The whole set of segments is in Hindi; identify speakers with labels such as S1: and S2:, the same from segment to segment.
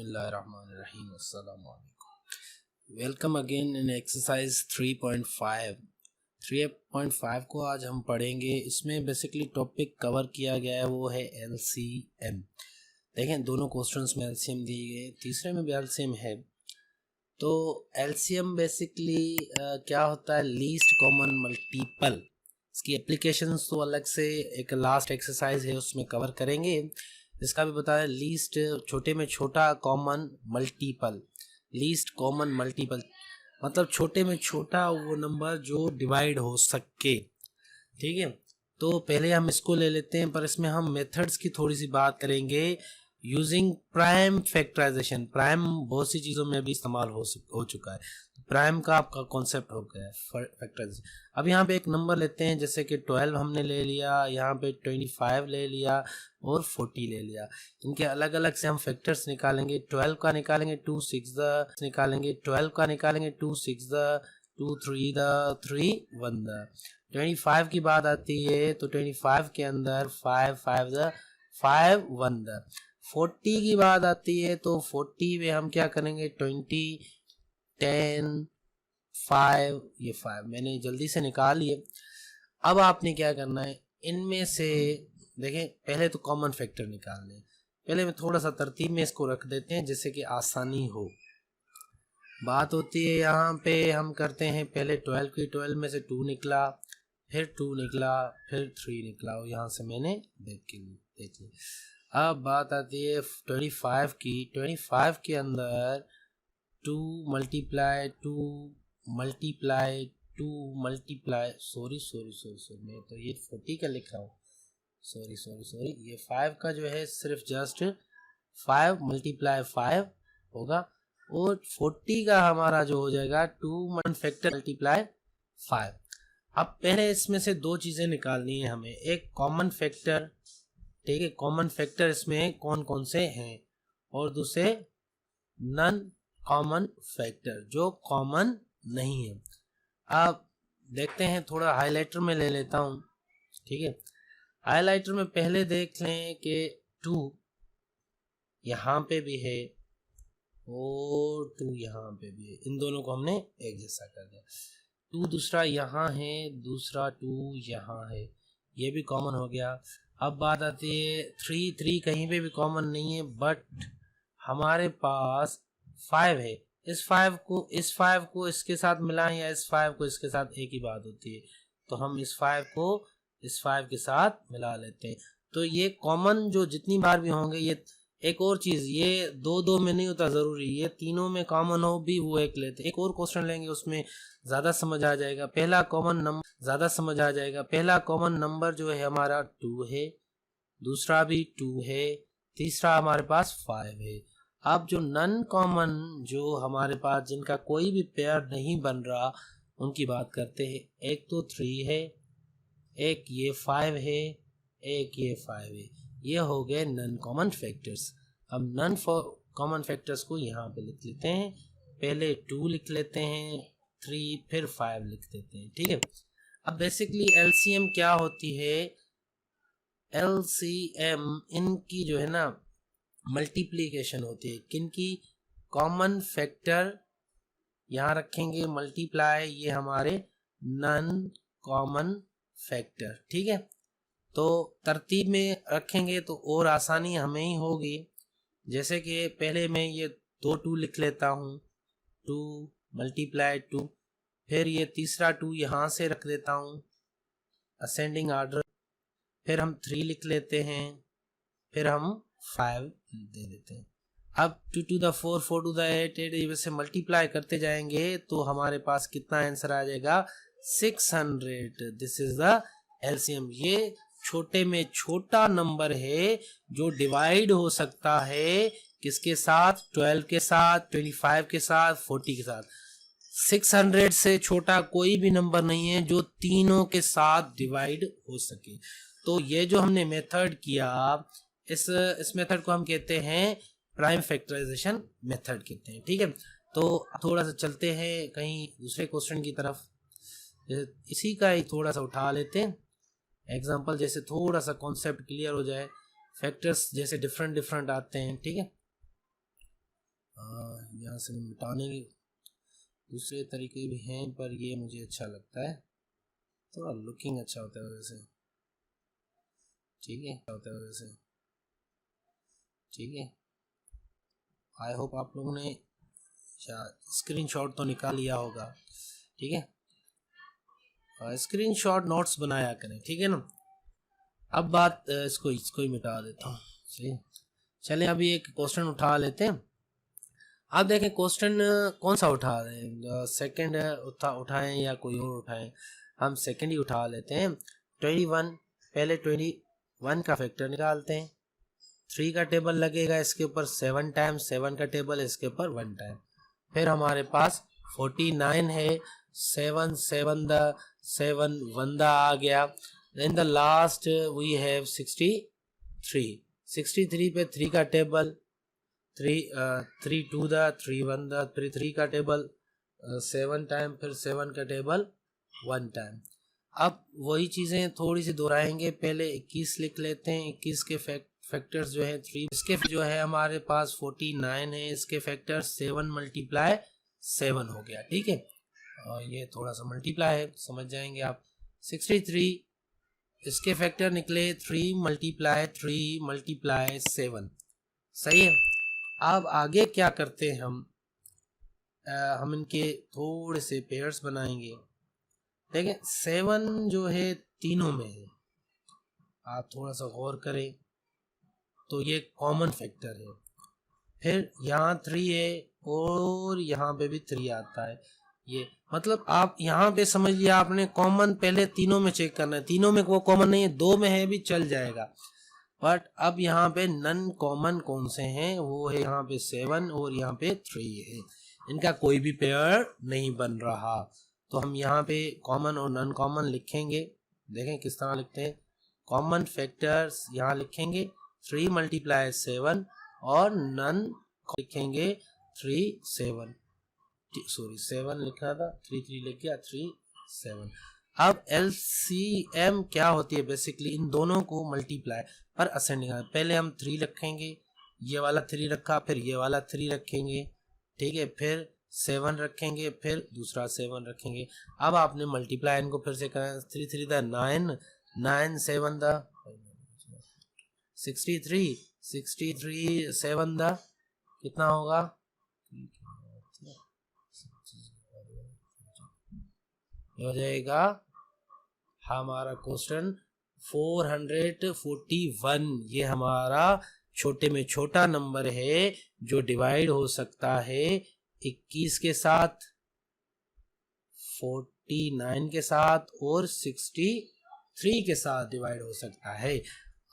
S1: बिस्मिल्लाहिर्रहमानिर्रहीम अस्सलाम वालेकुम। Welcome again in exercise 3.5। 3.5 को आज हम पढ़ेंगे। इसमें बेसिकली टॉपिक कवर किया गया है वो है एलसीएम। देखें दोनों क्वेश्चंस में एलसीएम दी गई, तीसरे में भी एलसीएम है। तो एलसीएम बेसिकली क्या होता है, लीस्ट कॉमन मल्टीपल। इसकी एप्लीकेशंस तो अलग से एक लास्ट एक्सरसाइज है उसमें कवर करेंगे। इसका भी बताया लीस्ट छोटे में छोटा common multiple. Least common multiple मतलब छोटे में छोटा वो नंबर जो डिवाइड हो सके। ठीक है, तो पहले हम इसको ले लेते हैं, पर इसमें हम मेथड्स की थोड़ी सी बात करेंगे यूजिंग प्राइम फैक्टराइजेशन। प्राइम बहुत सी चीज़ों में भी इस्तेमाल हो चुका है। प्राइम का आपका कॉन्सेप्ट हो गया है फैक्टराइजेशन। अब यहाँ पे एक नंबर लेते हैं, जैसे कि 12 हमने ले लिया, यहाँ पे 25 ले लिया और 40 ले लिया। इनके अलग अलग से हम फैक्टर्स निकालेंगे। 12 का निकालेंगे 2 6 निकालेंगे, 12 का निकालेंगे 2 6 2 3 3 1 25 की बात आती है तो 25 के अंदर 5 5 5 1 40 की बात आती है तो 40 में हम क्या करेंगे 20 10 5, ये 5 मैंने जल्दी से निकाल लिए। अब आपने क्या करना है, इनमें से देखें पहले तो कॉमन फैक्टर निकालने हैं। पहले में थोड़ा सा तरतीब में इसको रख देते हैं जिससे कि आसानी हो। बात होती है यहाँ पे हम करते हैं पहले 12 की, 12 में से 2 निकला, फिर 2 निकला, फिर 3 निकला, और यहाँ से मैंने देख ली। अब बात आती है 25 की। 25 के अंदर 2 मल्टीप्लाई 2 मल्टीप्लाई 2 मल्टीप्लाई सॉरी मैं तो ये 40 का लिख रहा हूँ। सॉरी ये 5 का जो है सिर्फ जस्ट 5 मल्टीप्लाई 5 होगा, और 40 का हमारा जो हो जाएगा 2 फैक्टर मल्टीप्लाई 5। अब पहले इसमें से दो चीज़ें निकालनी है हमें। एक कॉमन फैक्टर, ठीक है, कॉमन फैक्टर इसमें कौन कौन से हैं, और दूसरे नन कॉमन फैक्टर जो कॉमन नहीं है। अब देखते हैं, थोड़ा हाइलाइटर में ले लेता हूँ। ठीक है, हाइलाइटर में पहले देख लें कि 2 यहाँ पे भी है और 2 यहाँ पे भी है। इन दोनों को हमने एक जैसा कर दिया। 2 दूसरा यहाँ है, दूसरा 2 यहाँ है, ये भी कॉमन हो गया। अब बात आती है 3 कहीं पे भी कॉमन नहीं है, बट हमारे पास 5 है। इस 5 को इसके साथ मिलाएं या इस 5 को इसके साथ, एक ही बात होती है। तो हम इस 5 को इस 5 के साथ मिला लेते हैं। तो ये कॉमन जो जितनी बार भी होंगे, ये एक और चीज़, ये दो में नहीं होता ज़रूरी, ये तीनों में कॉमन हो भी वो एक लेते। एक और क्वेश्चन लेंगे उसमें ज़्यादा समझ आ जाएगा। पहला कॉमन नंबर जो है हमारा 2 है, दूसरा भी 2 है, तीसरा हमारे पास 5 है। अब जो नन कॉमन जो हमारे पास जिनका कोई भी पेयर नहीं बन रहा, उनकी बात करते हैं। एक तो 3 है, एक ये 5 है, एक ये 5 है। ये हो गए नन कॉमन फैक्टर्स। अब नन कॉमन फैक्टर्स को यहाँ पे लिख लेते हैं। पहले 2 लिख लेते हैं, 3, फिर 5 लिख देते हैं। ठीक है, अब बेसिकली एलसीएम क्या होती है, एलसीएम इनकी जो है ना मल्टीप्लिकेशन होती है। किनकी, कॉमन फैक्टर यहाँ रखेंगे, मल्टीप्लाई ये हमारे नन कॉमन फैक्टर। ठीक है, तो तरतीब में रखेंगे तो और आसानी हमें ही होगी। जैसे कि पहले मैं ये 2 लिख लेता हूँ, 2 मल्टीप्लाई 2, फिर ये तीसरा 2 यहाँ से रख देता हूँ असेंडिंग आर्डर, फिर हम 3 लिख लेते हैं, फिर हम 5 दे देते हैं। अब 2 to the 4, 4 to the 8 वैसे मल्टीप्लाई करते जाएंगे तो हमारे पास कितना आंसर आ जाएगा, 600। This is the LCM. ये छोटे में छोटा नंबर है जो डिवाइड हो सकता है किसके साथ, 12 के साथ, 25 के साथ, 40 के साथ। 600 से छोटा कोई भी नंबर नहीं है जो तीनों के साथ डिवाइड हो सके। तो ये जो हमने मेथड किया, इस मेथड को हम कहते हैं प्राइम फैक्टराइजेशन मेथड कहते हैं। ठीक है, तो थोड़ा सा चलते हैं कहीं दूसरे क्वेश्चन की तरफ। इसी का ही थोड़ा सा उठा लेते हैं एग्जाम्पल, जैसे थोड़ा सा कॉन्सेप्ट क्लियर हो जाए। फैक्टर्स जैसे डिफरेंट आते हैं। ठीक है, यहाँ से मिटाने के दूसरे तरीके भी हैं, पर ये मुझे अच्छा लगता है, थोड़ा लुकिंग अच्छा होता है वैसे। ठीक है, होता है वैसे। ठीक है, आई होप आप लोगों ने स्क्रीनशॉट तो निकाल लिया होगा। ठीक है, स्क्रीनशॉट नोट्स बनाया करें, ठीक है ना। अब बात इसको ही मिटा देता हूँ। सही, चलिए अभी एक क्वेश्चन उठा लेते हैं। आप देखें क्वेश्चन कौन सा उठा रहे हैं, सेकंड उठाएं या कोई और उठाएं। हम सेकंड ही उठा लेते हैं। 21, पहले 21 का फैक्टर निकालते हैं। 3 का टेबल लगेगा इसके ऊपर 7 टाइम, 7 का टेबल इसके ऊपर 1 टाइम। फिर हमारे पास 49 है, 7 7 द 7 1 द आ गया। Then the last we have 63 पे 3 का टेबल 3 2 द 3 1 द, फिर 3 का टेबल 7 टाइम, फिर 7 का टेबल 1 टाइम। अब वही चीज़ें थोड़ी सी दोहराएंगे। पहले 21 लिख लेते हैं। 21 के फैक्टर्स जो है 3, इसके जो है हमारे पास 49 है, इसके फैक्टर 7 मल्टीप्लाई 7 हो गया। ठीक है, और ये थोड़ा सा मल्टीप्लाई है, समझ जाएंगे आप। 63 इसके फैक्टर निकले 3 मल्टीप्लाई 7। सही है। अब आगे क्या करते हैं हम इनके थोड़े से पेयर्स बनाएंगे। देखिए 7 जो है तीनों में है, आप थोड़ा सा गौर करें तो ये कॉमन फैक्टर है। फिर यहाँ 3 है और यहाँ पे भी 3 आता है। ये मतलब आप यहाँ पे समझ लिया आपने, कॉमन पहले तीनों में चेक करना है। तीनों में वो कॉमन नहीं है, 2 में है भी चल जाएगा, बट अब यहाँ पे नन कॉमन कौन से हैं, वो है यहाँ पे 7 और यहाँ पे 3 है। इनका कोई भी पेयर नहीं बन रहा, तो हम यहाँ पे कॉमन और नन कॉमन लिखेंगे। देखें किस तरह लिखते हैं। कॉमन फैक्टर्स यहाँ लिखेंगे 3 मल्टीप्लाई 7 और नन लिखेंगे 3 7, सॉरी 7 लिखा था, 3 3 लिख गया, 3 7। अब LCM क्या होती है, बेसिकली इन दोनों को मल्टीप्लाई पर असेंडिंग। पहले हम 3 रखेंगे, ये वाला 3 रखा, फिर ये वाला 3 रखेंगे। ठीक है, फिर 7 रखेंगे, फिर दूसरा 7 रखेंगे। अब आपने मल्टीप्लाई इनको फिर से करना। 3 3 द 9, 9 7 द 63, 7 द कितना होगा, हो जाएगा हमारा क्वेश्चन 441। ये हमारा छोटे में छोटा नंबर है जो डिवाइड हो सकता है 21 के साथ, 49 के साथ और 63 के साथ डिवाइड हो सकता है।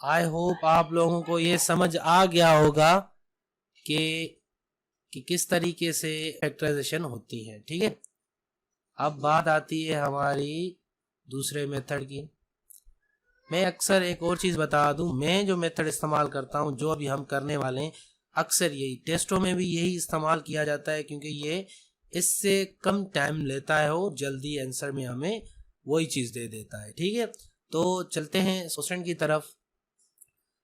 S1: आई होप आप लोगों को ये समझ आ गया होगा कि किस तरीके से फैक्टराइजेशन होती है। ठीक है, अब बात आती है हमारी दूसरे मेथड की। मैं अक्सर एक और चीज़ बता दूं, मैं जो मेथड इस्तेमाल करता हूं, जो अभी हम करने वाले हैं, अक्सर यही टेस्टों में भी यही इस्तेमाल किया जाता है, क्योंकि ये इससे कम टाइम लेता है और जल्दी आंसर में हमें वही चीज़ दे देता है। ठीक है, तो चलते हैं क्वेश्चन की तरफ।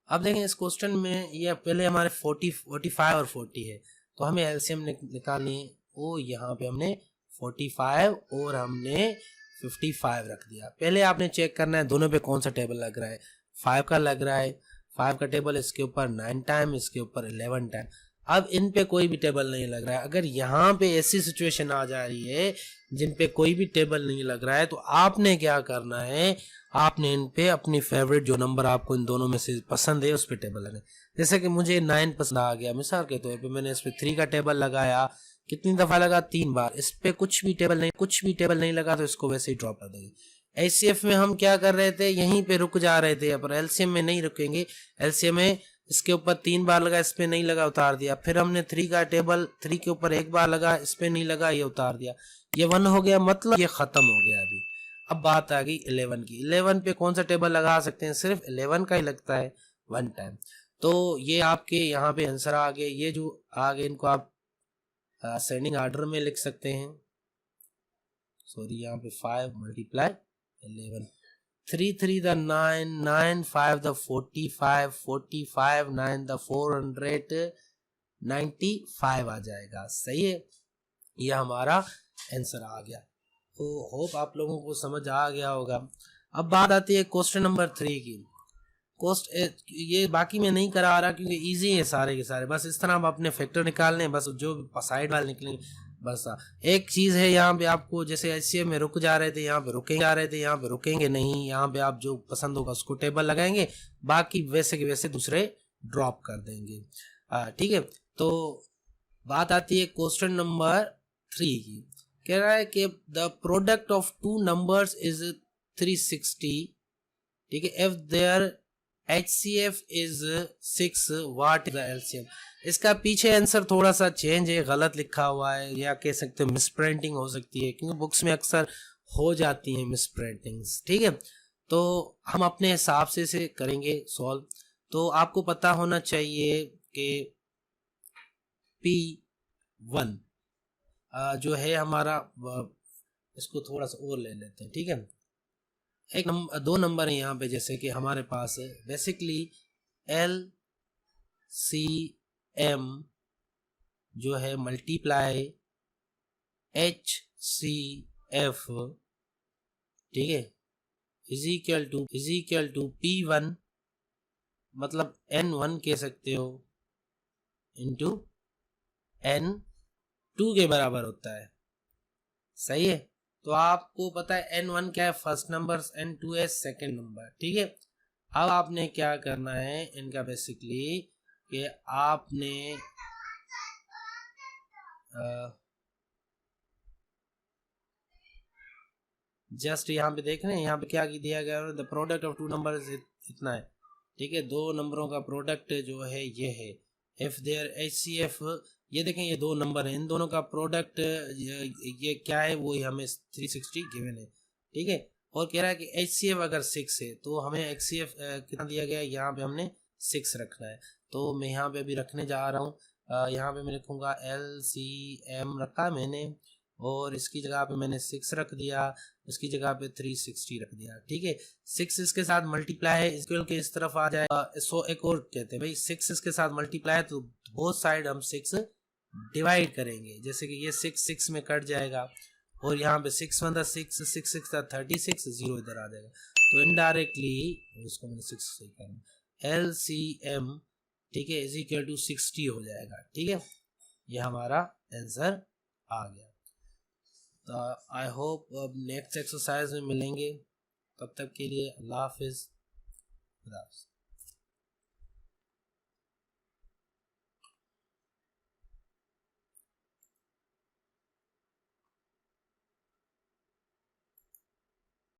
S1: अब देखें इस क्वेश्चन में ये पहले हमारे 45 और 40 है, तो हमें एलसीएम निकालनी है। वो यहाँ पे हमने 45 और हमने 55 रख दिया। पहले आपने चेक करना है दोनों पे कौन सा टेबल लग रहा है। 5 का लग रहा है, 5 का टेबल इसके ऊपर 9 टाइम, इसके ऊपर 11 टाइम। अब इन पे कोई भी टेबल नहीं लग रहा है। अगर यहाँ पे ऐसी सिचुएशन आ जा रही है जिन पे कोई भी टेबल नहीं लग रहा है, तो आपने क्या करना है, आपने इन पे अपनी फेवरेट जो नंबर आपको इन दोनों में से पसंद है उस पे टेबल लगाए। जैसे कि मुझे 9 पसंद आ गया, मिसाल के तौर पे मैंने इस पे 3 का टेबल लगाया। कितनी दफा लगा, 3 बार। इस पे कुछ भी टेबल नहीं लगा तो इसको वैसे ही ड्रॉप कर देंगे। एचसीएफ में हम क्या कर रहे थे, यहीं पे रुक जा रहे थे, पर एलसीएम में नहीं रुकेंगे। एलसीएम में इसके ऊपर 3 बार लगा, इस पे नहीं लगा, उतार दिया। फिर हमने 3 का टेबल 3 के ऊपर 1 बार लगा, इस पे नहीं लगा, ये उतार दिया। ये 1 हो गया, मतलब ये खत्म हो गया। अभी अब बात आ गई 11 की। 11 पे कौन सा टेबल लगा सकते हैं, सिर्फ 11 का ही लगता है 1 टाइम। तो ये आपके यहाँ पे आंसर आ गए। ये जो आ गए इनको आप असेंडिंग ऑर्डर में लिख सकते हैं। सॉरी, यहाँ पे 5 मल्टीप्लाई 11, 3 3 द 9, 9 5 द 45, 45 9 द 400, 95 आ जाएगा। सही है, यह हमारा आंसर आ गया। तो होप आप लोगों को समझ आ गया होगा। अब बात आती है क्वेश्चन नंबर 3 की। ये बाकी मैं नहीं करा रहा क्योंकि इजी है सारे के सारे, बस इस तरह आप अपने फैक्टर निकालने, बस जो साइड वाले निकलेंगे बस। एक चीज़ है यहाँ पे आपको, जैसे एचसीएफ में रुक जा रहे थे, यहाँ पे रुकेंगे जा रहे थे, यहाँ पे रुकेंगे नहीं, यहाँ पे आप जो पसंद होगा उसको टेबल लगाएंगे, बाकी वैसे के वैसे दूसरे ड्रॉप कर देंगे। ठीक है, तो बात आती है क्वेश्चन नंबर 3 की। कह रहा है कि the product of two numbers is 360। ठीक है, if there HCF is 6, what is the LCM। इसका पीछे आंसर थोड़ा सा चेंज है, गलत लिखा हुआ है, या कह सकते हैं मिस प्रिंटिंग हो सकती है, क्योंकि बुक्स में अक्सर हो जाती हैं मिस प्रिंटिंग्स। ठीक है, तो हम अपने हिसाब से करेंगे सॉल्व। तो आपको पता होना चाहिए कि P1 जो है हमारा, इसको थोड़ा सा और ले लेते हैं। ठीक है, एक नंबर, दो नंबर है यहाँ पे, जैसे कि हमारे पास बेसिकली LCM जो है मल्टीप्लाई HCF, ठीक है, इज इक्वल टू P1, मतलब N1 कह सकते हो, इंटू N2 के बराबर होता है। सही है, तो आपको पता है N1 क्या है, फर्स्ट नंबर, N2 है सेकंड नंबर। ठीक है, अब आपने क्या करना है इनका, बेसिकली कि आपने जस्ट यहाँ पे देख रहे हैं, यहाँ पे क्या दिया गया है, the product of two numbers इतना है। ठीक है, दो नंबरों का प्रोडक्ट जो है ये है, इफ देयर HCF, ये देखें ये दो नंबर हैं, इन दोनों का प्रोडक्ट ये क्या है, वो हमें 360 गिवन है। ठीक है, और कह रहा है कि HCF अगर 6 है तो हमें HCF कितना दिया गया है, यहाँ पे हमने 6 रखना है। तो मैं यहाँ पे अभी रखने जा रहा हूँ, यहाँ पे मैं लिखूँगा LCM रखा मैंने, और इसकी जगह पे मैंने 6 रख दिया, उसकी जगह पे 360 रख दिया। ठीक है, 6 इसके साथ मल्टीप्लाई है, इक्वल के इस तरफ आ जाएगा। सो एक और कहते हैं भाई, 6 इसके साथ मल्टीप्लाई है तो बोथ साइड हम 6 डिवाइड करेंगे, जैसे कि ये 6 में कट जाएगा, और यहाँ पे 6 1 6 6 6 36, 0 इधर आ जाएगा, तो इनडायरेक्टली इसको मैंने 6 सही करना, LCM, ठीक है, इज इक्वल टू 60 हो जाएगा। ठीक है, ये हमारा आंसर आ गया। तो आई होप अब नेक्स्ट एक्सरसाइज में मिलेंगे, तब तक के लिए अल्लाह हाफिज़।